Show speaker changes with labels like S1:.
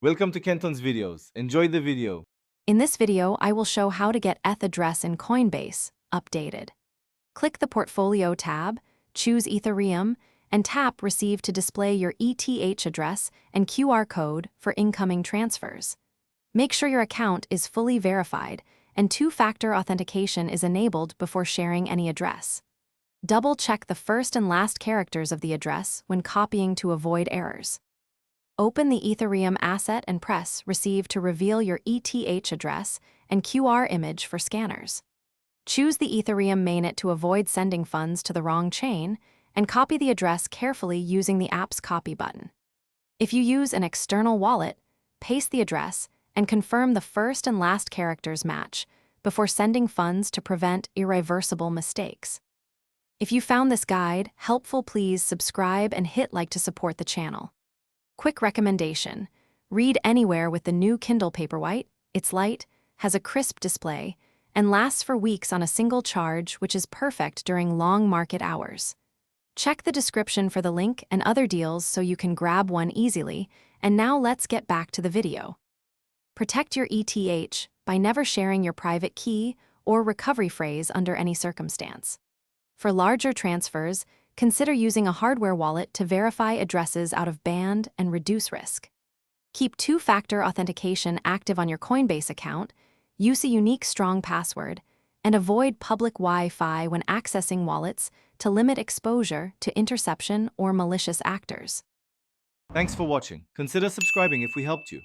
S1: Welcome to Kenton's videos. Enjoy the video.
S2: In this video, I will show how to get ETH address in Coinbase updated. Click the Portfolio tab, choose Ethereum, and tap Receive to display your ETH address and QR code for incoming transfers. Make sure your account is fully verified and two-factor authentication is enabled before sharing any address. Double-check the first and last characters of the address when copying to avoid errors. Open the Ethereum asset and press Receive to reveal your ETH address and QR image for scanners. Choose the Ethereum mainnet to avoid sending funds to the wrong chain, and copy the address carefully using the app's copy button. If you use an external wallet, paste the address and confirm the first and last characters match before sending funds to prevent irreversible mistakes. If you found this guide helpful, please subscribe and hit like to support the channel. Quick recommendation: read anywhere with the new Kindle Paperwhite. It's light, has a crisp display, and lasts for weeks on a single charge, which is perfect during long market hours. Check the description for the link and other deals so you can grab one easily. And now let's get back to the video. Protect your ETH by never sharing your private key or recovery phrase under any circumstance. For larger transfers, consider using a hardware wallet to verify addresses out of band and reduce risk. Keep two-factor authentication active on your Coinbase account, use a unique strong password, and avoid public Wi-Fi when accessing wallets to limit exposure to interception or malicious actors.
S1: Thanks for watching. Consider subscribing if we helped you.